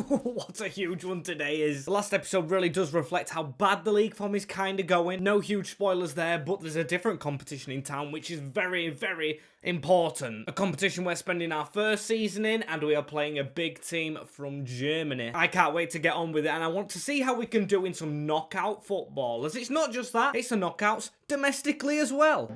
What a huge one today is. The last episode really does reflect how bad the league form is kind of going. No huge spoilers there, but there's a different competition in town which is very, very important. A competition we're spending our first season in, and we are playing a big team from Germany. I can't wait to get on with it, and I want to see how we can do in some knockout football, as it's not just that, it's the knockouts domestically as well.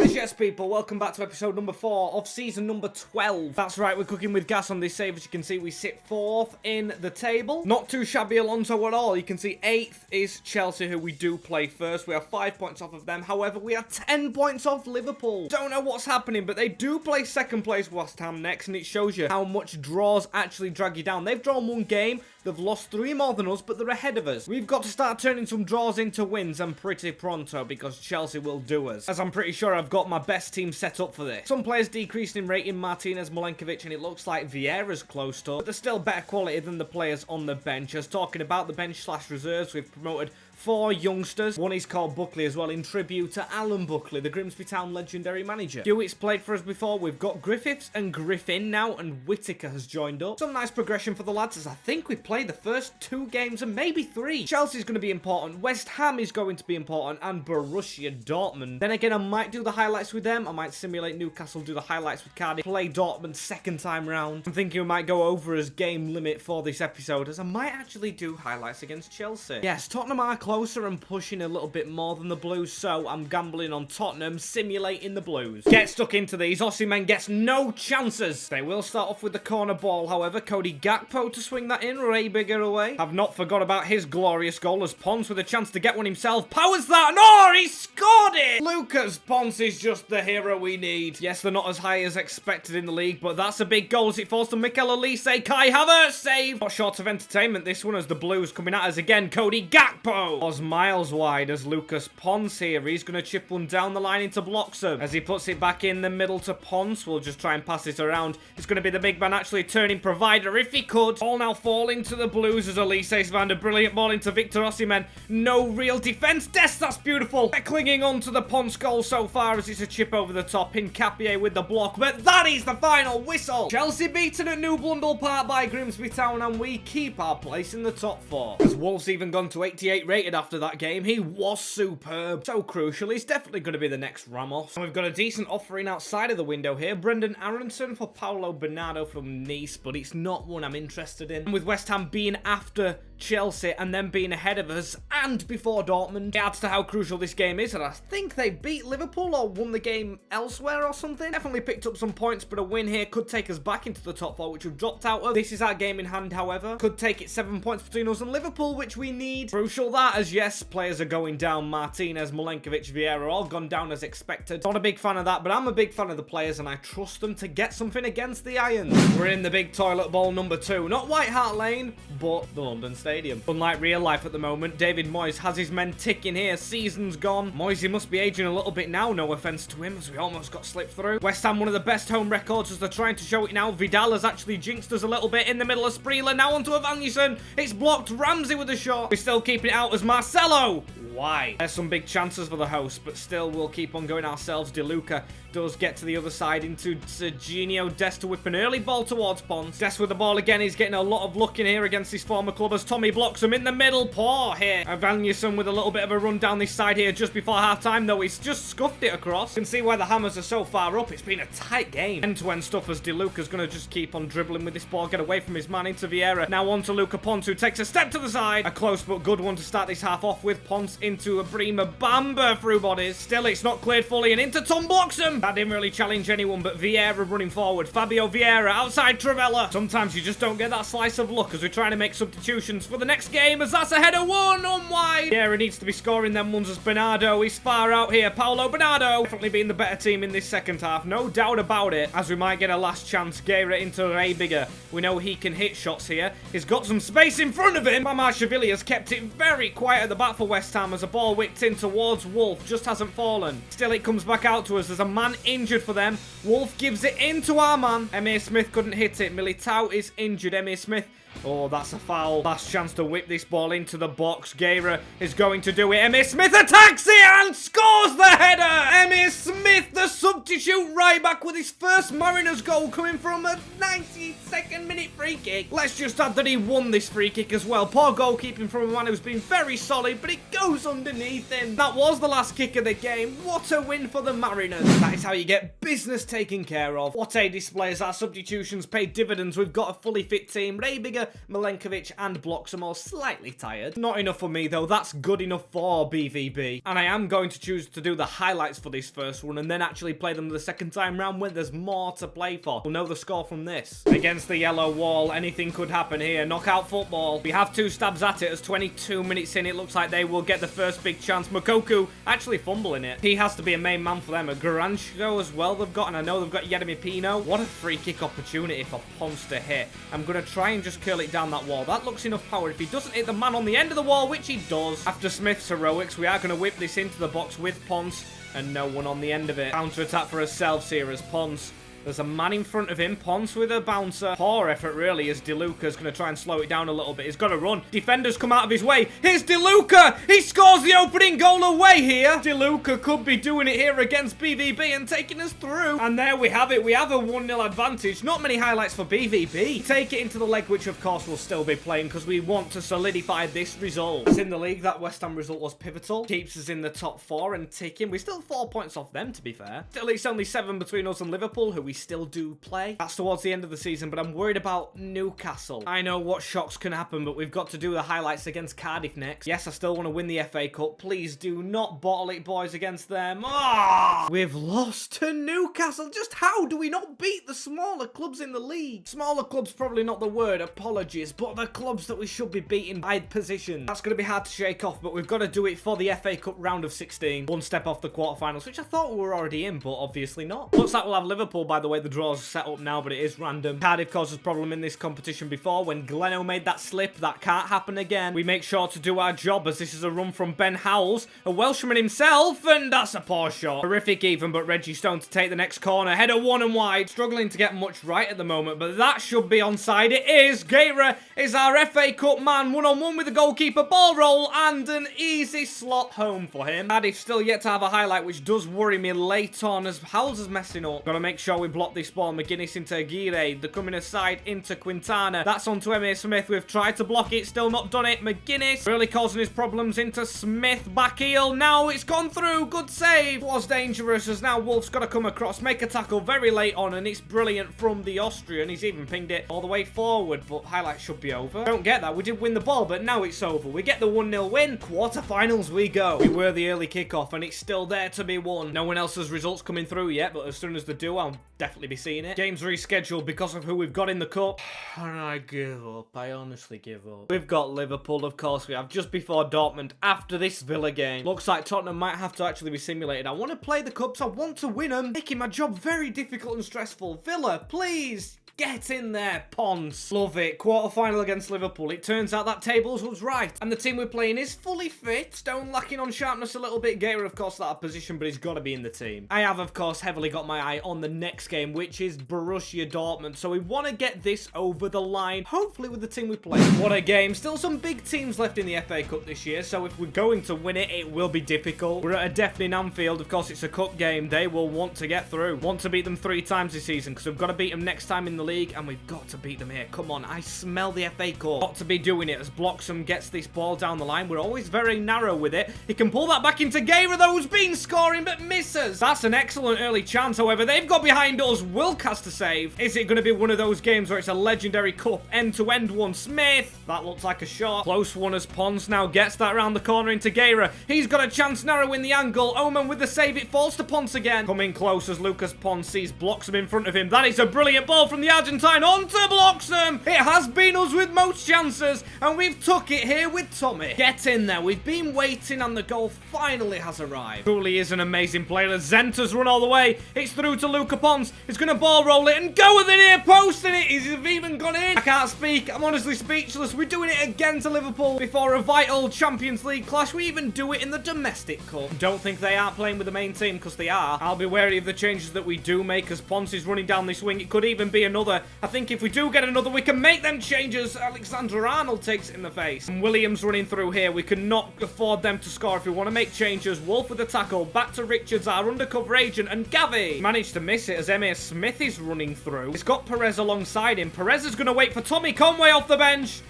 Yes, people, welcome back to episode number 4 of season number 12. That's right, we're cooking with gas on this save. As you can see, we sit 4th in the table. Not too shabby Alonso at all. You can see 8th is Chelsea, who we do play first. We are 5 points off of them. However, we are 10 points off Liverpool. Don't know what's happening, but they do play second place West Ham next, and it shows you how much draws actually drag you down. They've drawn 1 game. They've lost 3 more than us, but they're ahead of us. We've got to start turning some draws into wins, and pretty pronto, because Chelsea will do us. As I'm pretty sure I've got my best team set up for this. Some players decreasing in rating, Martinez, Milenkovic, and it looks like Vieira's close to, but they're still better quality than the players on the bench. As talking about the bench slash reserves, we've promoted 4 youngsters. One is called Buckley as well, in tribute to Alan Buckley, the Grimsby Town legendary manager. Hewitt's played for us before. We've got Griffiths and Griffin now, and Whittaker has joined up. Some nice progression for the lads, as I think we played the first 2 games and maybe 3. Chelsea's going to be important. West Ham is going to be important, and Borussia Dortmund. Then again, I might do the highlights with them. I might simulate Newcastle, do the highlights with Cardiff, play Dortmund second time round. I'm thinking we might go over as game limit for this episode, as I might actually do highlights against Chelsea. Yes, Tottenham are closer and pushing a little bit more than the Blues, so I'm gambling on Tottenham, simulating the Blues. Get stuck into these. Osimhen gets no chances. They will start off with the corner ball, however. Cody Gakpo to swing that in. Ray Bigger away. Have not forgot about his glorious goal, as Pons with a chance to get one himself. Powers that. No, he scored it! Lucas Pons is just the hero we need. Yes, they're not as high as expected in the league, but that's a big goal as it falls to Mikel Olise. Kai Havertz save. Not short of entertainment, this one, as the Blues coming at us again. Cody Gakpo was miles wide as Lucas Pons here. He's going to chip one down the line into Bloxham. As he puts it back in the middle to Pons, we'll just try and pass it around. It's going to be the big man actually turning provider if he could. All now falling to the Blues as Olise's found a brilliant ball into Victor Osimhen. No real defense. That's beautiful. They're clinging on to the Pons goal so far as it's a chip over the top. Hincapié with the block, but that is the final whistle. Chelsea beaten at New Blundell Park by Grimsby Town, and we keep our place in the top 4. As Wolves even gone to 88 rated after that game. He was superb. So crucial. He's definitely going to be the next Ramos. And we've got a decent offering outside of the window here. Brendan Aronson for Paulo Bernardo from Nice, but it's not one I'm interested in. And with West Ham being after Chelsea and then being ahead of us and before Dortmund, it adds to how crucial this game is, and I think they beat Liverpool or won the game elsewhere or something. Definitely picked up some points, but a win here could take us back into the top 4, which we've dropped out of. This is our game in hand, however. Could take it 7 points between us and Liverpool, which we need. Crucial that, as yes, players are going down. Martinez, Milenkovic, Vieira all gone down as expected. Not a big fan of that, but I'm a big fan of the players, and I trust them to get something against the Irons. We're in the big toilet bowl number 2. Not White Hart Lane, but the London Stadium. Unlike real life at the moment, David Moyes has his men ticking here. Season's gone. Moyes must be aging a little bit now, no offence to him, as we almost got slipped through. West Ham, one of the best home records, as they're trying to show it now. Vidal has actually jinxed us a little bit in the middle of Spreela. Now onto Evanilson. It's blocked. Ramsey with a shot. We're still keeping it out as Marcelo. Why? There's some big chances for the host, but still we'll keep on going ourselves. De Luca does get to the other side into Serginho Dest to whip an early ball towards Pons. Dest with the ball again. He's getting a lot of luck in here against his former club as Tommy blocks him in the middle. Poor here. Evanilson with a little bit of a run down this side here just before half-time, though. He's just scuffed it across. You can see why the Hammers are so far up. It's been a tight game. End-to-end stuff as De Luca's going to just keep on dribbling with this ball, get away from his man into Vieira. Now on to Luca Pons, who takes a step to the side. A close but good one to start this half off with. Pons into a Brima Bamba through bodies. Still, it's not cleared fully, and into Tom Bloxham. That didn't really challenge anyone, but Vieira running forward. Fabio Vieira outside Travella. Sometimes you just don't get that slice of luck as we're trying to make substitutions for the next game, as that's a header one on wide. Vieira needs to be scoring them ones as Bernardo is far out here. Paulo Bernardo definitely being the better team in this second half, no doubt about it, as we might get a last chance. Guerra into Ray Bigger. We know he can hit shots here. He's got some space in front of him. Mamashvili has kept it very quiet at the back for West Ham as a ball whipped in towards Wolf. Just hasn't fallen. Still, it comes back out to us. There's a man injured for them. Wolf gives it into our man. Emir Smith couldn't hit it. Militao is injured. Emir Smith. Oh, that's a foul. Last chance to whip this ball into the box. Guerra is going to do it. Emir Smith attacks it and scores the header. Emir Smith, the substitute right back with his first Mariners goal coming from a 92nd minute free kick. Let's just add that he won this free kick as well. Poor goalkeeping from a man who's been very solid, but it goes underneath him. That was the last kick of the game. What a win for the Mariners. That is how you get business taken care of. What a display as our substitutions paid dividends. We've got a fully fit team. Ray Bigger, Milenkovic and Blocks are more slightly tired. Not enough for me though, that's good enough for BVB. And I am going to choose to do the highlights for this first one and then actually play them the second time round when there's more to play for. We'll know the score from this. Against the yellow wall, anything could happen here. Knockout football. We have 2 stabs at it as 22 minutes in. It looks like they will get the first big chance. Mokoku actually fumbling it. He has to be a main man for them. A Garancho as well they've got, and I know they've got Yeremy Pino. What a free kick opportunity for Ponce to hit. I'm going to try and just curl it down that wall. That looks enough power. If he doesn't hit the man on the end of the wall, which he does, after Smith's heroics, we are going to whip this into the box with Ponce and no one on the end of it. Counter-attack for ourselves here as Ponce. There's a man in front of him. Ponce with a bouncer. Poor effort, really, as DeLuca's going to try and slow it down a little bit. He's got to run. Defenders come out of his way. Here's DeLuca! He scores the opening goal away here. DeLuca could be doing it here against BVB and taking us through. And there we have it. We have a 1-0 advantage. Not many highlights for BVB. Take it into the leg, which, of course, we'll still be playing because we want to solidify this result. It's in the league. That West Ham result was pivotal. Keeps us in the top 4 and ticking. We're still 4 points off them, to be fair. Still, it's only 7 between us and Liverpool, who we still do play. That's towards the end of the season, but I'm worried about Newcastle. I know what shocks can happen, but we've got to do the highlights against Cardiff next. Yes, I still want to win the FA Cup. Please do not bottle it, boys, against them. Ah! We've lost to Newcastle. Just how do we not beat the smaller clubs in the league? Smaller clubs, probably not the word, apologies, but the clubs that we should be beating by position. That's going to be hard to shake off, but we've got to do it for the FA Cup round of 16. One step off the quarterfinals, which I thought we were already in, but obviously not. Looks like we'll have Liverpool, by the way. The draw's set up now, but it is random. Cardiff caused us problem in this competition before. When Gleno made that slip, that can't happen again. We make sure to do our job, as this is a run from Ben Howells, a Welshman himself, and that's a poor shot. Horrific even, but Reggie Stone to take the next corner. Header 1 and wide. Struggling to get much right at the moment, but that should be onside. It is. Guerra is our FA Cup man. 1-on-1 with the goalkeeper. Ball roll and an easy slot home for him. Cardiff still yet to have a highlight, which does worry me late on, as Howells is messing up. Got to make sure we block this ball. McGuinness into Aguirre. They're coming aside into Quintana. That's onto Emir Smith. We've tried to block it. Still not done it. McGuinness really causing his problems into Smith. Back heel. Now it's gone through. Good save. Was dangerous as now Wolf's got to come across. Make a tackle very late on, and it's brilliant from the Austrian. He's even pinged it all the way forward, but highlights should be over. Don't get that. We did win the ball, but now it's over. We get the 1-0 win. Quarterfinals we go. We were the early kickoff, and it's still there to be won. No one else's results coming through yet, but as soon as they do, I'll definitely be seeing it. Games rescheduled because of who we've got in the cup. And I give up. I honestly give up. We've got Liverpool, of course we have, just before Dortmund, after this Villa game. Looks like Tottenham might have to actually be simulated. I want to play the cups. I want to win them. Making my job very difficult and stressful. Villa, please. Get in there, Ponce. Love it. Quarter-final against Liverpool. It turns out that tables was right. And the team we're playing is fully fit. Stone lacking on sharpness a little bit. Gator, of course, that position, but he's got to be in the team. I have, of course, heavily got my eye on the next game, which is Borussia Dortmund. So we want to get this over the line, hopefully with the team we play. What a game. Still some big teams left in the FA Cup this year, so if we're going to win it, it will be difficult. We're at a deafening Anfield. Of course, it's a cup game. They will want to get through. Want to beat them 3 times this season, because we've got to beat them next time in the league, and we've got to beat them here. Come on, I smell the FA Cup. Got to be doing it as Bloxham gets this ball down the line. We're always very narrow with it. He can pull that back into Guerra, though, who's been scoring, but misses. That's an excellent early chance, however. They've got behind us. Will cast a save. Is it going to be one of those games where it's a legendary cup end-to-end one? Smith. That looks like a shot. Close one as Pons now gets that round the corner into Guerra. He's got a chance narrowing the angle. Oman with the save. It falls to Pons again. Coming close as Lucas Pons sees Bloxham in front of him. That is a brilliant ball from the Argentine onto Bloxham. It has been us with most chances, and we've took it here with Tommy. Get in there. We've been waiting, and the goal finally has arrived. Truly is an amazing player. Zenta's run all the way. It's through to Luca Pons. He's going to ball roll it and go with the near post, and it is even gone in. I can't speak. I'm honestly speechless. We're doing it again to Liverpool before a vital Champions League clash. We even do it in the domestic cup. Don't think they aren't playing with the main team, because they are. I'll be wary of the changes that we do make, as Pons is running down this wing. It could even be another. I think if we do get another, we can make them changes. Alexander-Arnold takes it in the face. And Williams running through here. We cannot afford them to score if we want to make changes. Wolf with the tackle. Back to Richards, our undercover agent, and Gavi managed to miss it as Emir Smith is running through. He's got Perez alongside him. Perez is going to wait for Tommy Conway off the bench.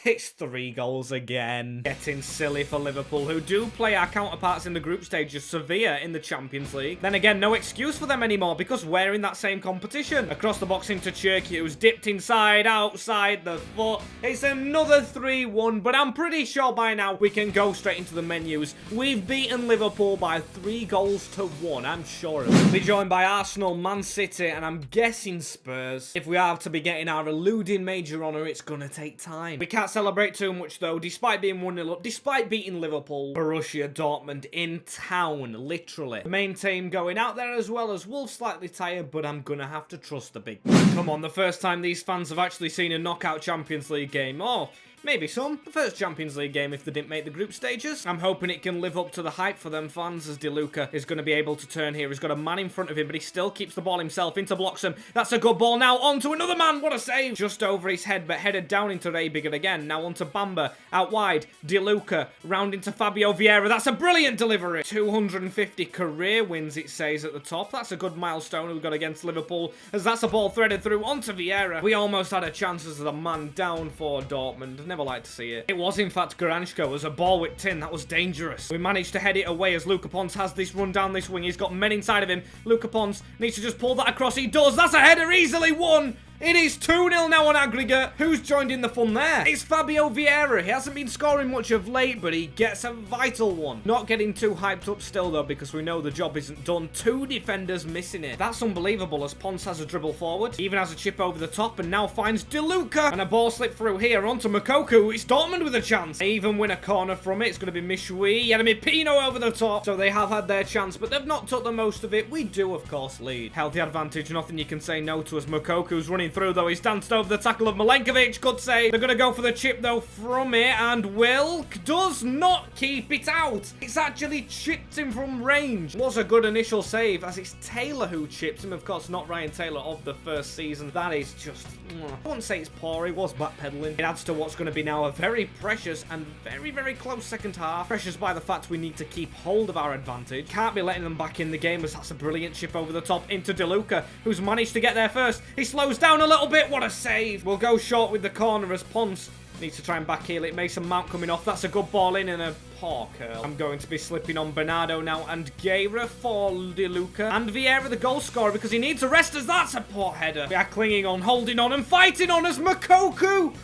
It's 3 goals again. Getting silly for Liverpool, who do play our counterparts in the group stages, Sevilla in the Champions League. Then again, no excuse for them anymore, because we're in that same competition. Across the box into Cherky, who's dipped inside, outside the foot. It's another 3-1, but I'm pretty sure by now we can go straight into the menus. We've beaten Liverpool by 3-1. I'm sure of it. We'll be joined by Arsenal, Man City, and I'm guessing Spurs. If we are to be getting our eluding major honour, it's gonna take time. We can't celebrate too much though, despite being 1-0 up, despite beating Liverpool. Borussia Dortmund in town, literally. The main team going out there as well as Wolves slightly tired, but I'm gonna have to trust the big man. Come on, the first time these fans have actually seen a knockout Champions League game. Oh, maybe some. The first Champions League game if they didn't make the group stages. I'm hoping it can live up to the hype for them fans, as De Luca is going to be able to turn here. He's got a man in front of him, but he still keeps the ball himself into Bloxham. That's a good ball now. On to another man. What a save. Just over his head, but headed down into Rebigan again. Now on to Bamba. Out wide. De Luca. Round into Fabio Vieira. That's a brilliant delivery. 250 career wins, it says at the top. That's a good milestone we've got against Liverpool, as that's a ball threaded through onto Vieira. We almost had a chance as the man down for Dortmund. Never like to see it. It was in fact Garanchko as a ball with tin. That was dangerous. We managed to head it away as Luca Pons has this run down this wing. He's got men inside of him. Luca Pons needs to just pull that across. He does. That's a header, easily won. It is 2-0 now on aggregate. Who's joined in the fun there? It's Fabio Vieira. He hasn't been scoring much of late, but he gets a vital one. Not getting too hyped up still, though, because we know the job isn't done. 2 defenders missing it. That's unbelievable, as Pons has a dribble forward. He even has a chip over the top, and now finds De Luca. And a ball slip through here onto Moukoko. It's Dortmund with a chance. They even win a corner from it. It's going to be Mishui. Yeremi Pino over the top. So they have had their chance, but they've not took the most of it. We do, of course, lead. Healthy advantage. Nothing you can say no to, as Moukoko's running through, though. He's danced over the tackle of Milenkovic. Good save. They're going to go for the chip, though, from it, and Wilk does not keep it out. It's actually chipped him from range. Was a good initial save, as it's Taylor who chipped him. Of course, not Ryan Taylor of the first season. That is just... I wouldn't say it's poor. He was backpedaling. It adds to what's going to be now a very precious and very, very close second half. Precious by the fact we need to keep hold of our advantage. Can't be letting them back in the game, as that's a brilliant chip over the top into De Luca, who's managed to get there first. He slows down a little bit. What a save. We'll go short with the corner as Pons needs to try and backheel it. Mason Mount coming off. That's a good ball in and a poor curl. I'm going to be slipping on Bernardo now, and Guerra for De Luca. And Vieira the goal scorer, because he needs a rest, as that's a poor header. We are clinging on, holding on, and fighting on as Moukoko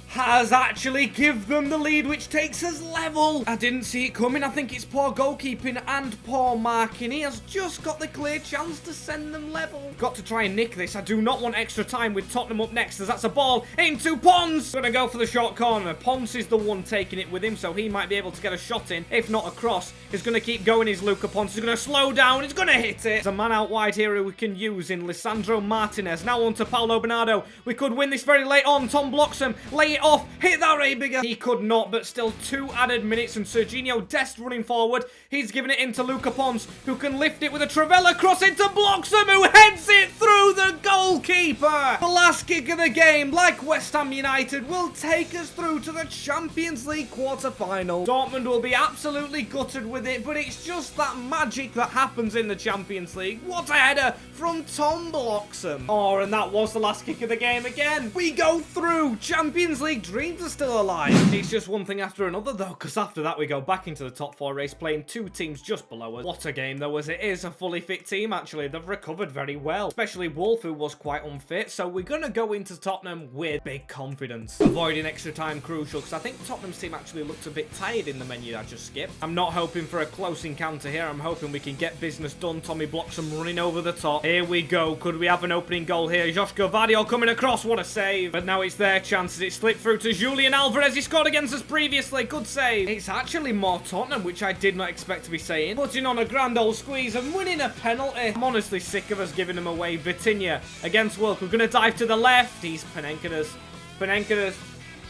has actually given them the lead, which takes us level. I didn't see it coming. I think it's poor goalkeeping and poor marking. He has just got the clear chance to send them level. Got to try and nick this. I do not want extra time with Tottenham up next, as that's a ball into Pons. Gonna go for the short corner. Pons is the one taking it with him, so he might be able to get a shot in. If not a cross, he's gonna keep going. His Luca Pons. He's gonna slow down. He's gonna hit it. There's a man out wide here who we can use in Lisandro Martinez. Now on to Paulo Bernardo. We could win this very late on. Tom Bloxham. Lay it off. Hit that Rebigan. He could not, but still 2 added minutes, and Serginho Dest running forward. He's giving it into Luca Pons, who can lift it with a Travella cross into Bloxham, who heads it through the goalkeeper. The last kick of the game, like West Ham United, will take us through to the Champions League quarter-final. Dortmund will be absolutely gutted with it, but it's just that magic that happens in the Champions League. What a header from Tom Bloxham. Oh, and that was the last kick of the game again. We go through. Champions League League dreams are still alive. It's just one thing after another though, because after that we go back into the top 4 race, playing 2 teams just below us. What a game though, as it is a fully fit team actually. They've recovered very well, especially Wolf, who was quite unfit. So we're going to go into Tottenham with big confidence, avoiding extra time crucial, because I think Tottenham's team actually looked a bit tired in the menu I just skipped. I'm not hoping for a close encounter here. I'm hoping we can get business done. Tommy blocks him running over the top. Here we go. Could we have an opening goal here? Joshko Vadio coming across. What a save. But now it's their chances. It slipped through to Julian Alvarez. He scored against us previously. Good save. It's actually more Tottenham, which I did not expect to be saying. Putting on a grand old squeeze and winning a penalty. I'm honestly sick of us giving them away. Vitinha against Wilk. We're going to dive to the left. He's Panenka's.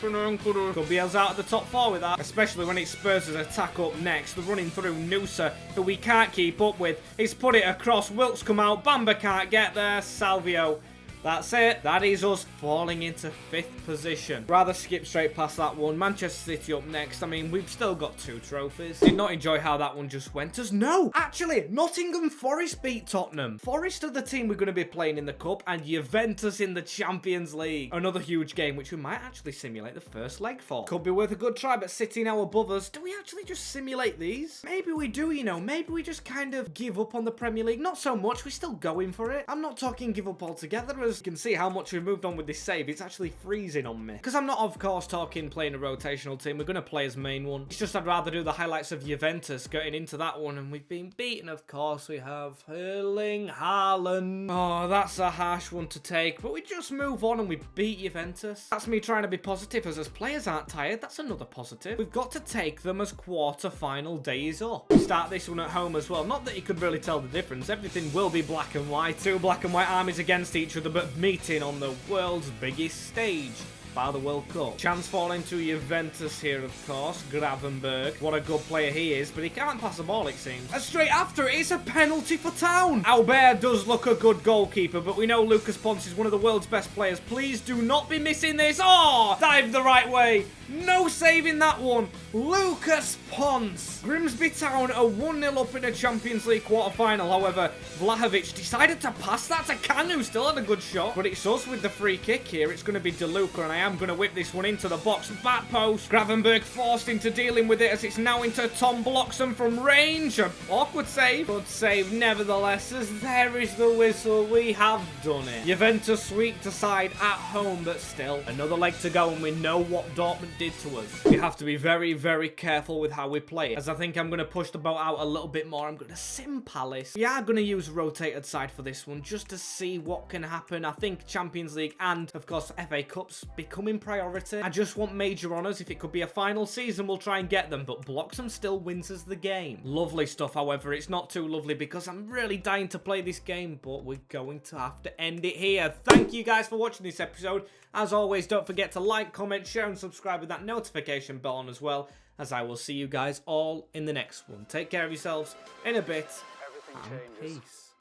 Could be us out of the top 4 with that, especially when it's Spurs' attack up next. They're running through Noosa, who we can't keep up with. He's put it across. Wilkes come out. Bamba can't get there. Salvio. That's it. That is us falling into 5th position. Rather skip straight past that one. Manchester City up next. I mean, we've still got 2 trophies. Did not enjoy how that one just went. As no, actually, Nottingham Forest beat Tottenham. Forest are the team we're going to be playing in the Cup, and Juventus in the Champions League. Another huge game, which we might actually simulate the first leg for. Could be worth a good try, but City now above us. Do we actually just simulate these? Maybe we do, you know. Maybe we just kind of give up on the Premier League. Not so much. We're still going for it. I'm not talking give up altogether, as you can see how much we've moved on with this save. It's actually freezing on me, because I'm not, of course, talking playing a rotational team. We're going to play as main one. It's just I'd rather do the highlights of Juventus getting into that one, and we've been beaten. Of course we have. Erling Haaland. Oh, that's a harsh one to take, but we just move on and we beat Juventus. That's me trying to be positive, as players aren't tired. That's another positive. We've got to take them as quarter-final days up. We start this one at home as well. Not that you could really tell the difference. Everything will be black and white. 2 black and white armies against each other, but meeting on the world's biggest stage by the World Cup. Chance falling to Juventus here, of course. Gravenberg. What a good player he is, but he can't pass the ball, it seems. And straight after it, it's a penalty for Town. Albert does look a good goalkeeper, but we know Lucas Ponce is one of the world's best players. Please do not be missing this. Oh, dived the right way. No saving that one. Lucas Ponce. Grimsby Town are 1-0 up in a Champions League quarter-final. However, Vlahovic decided to pass that to Kanu. Still had a good shot, but it's us with the free kick here. It's going to be DeLuca, and I am going to whip this one into the box. Back post. Gravenberg forced into dealing with it, as it's now into Tom Bloxham from range. An awkward save. Good save nevertheless, as there is the whistle. We have done it. Juventus sweep aside at home, but still another leg to go, and we know what Dortmund did to us. We have to be very, very careful with how we play it, as I think I'm going to push the boat out a little bit more. I'm going to sim Palace. We are going to use rotated side for this one, just to see what can happen. I think Champions League and, of course, FA Cups becoming priority. I just want major honours. If it could be a final season, we'll try and get them, but Bloxham still wins us the game. Lovely stuff, however. It's not too lovely, because I'm really dying to play this game, but we're going to have to end it here. Thank you guys for watching this episode. As always, don't forget to like, comment, share, and subscribe with that notification bell on as well, as I will see you guys all in the next one. Take care of yourselves in a bit, and peace.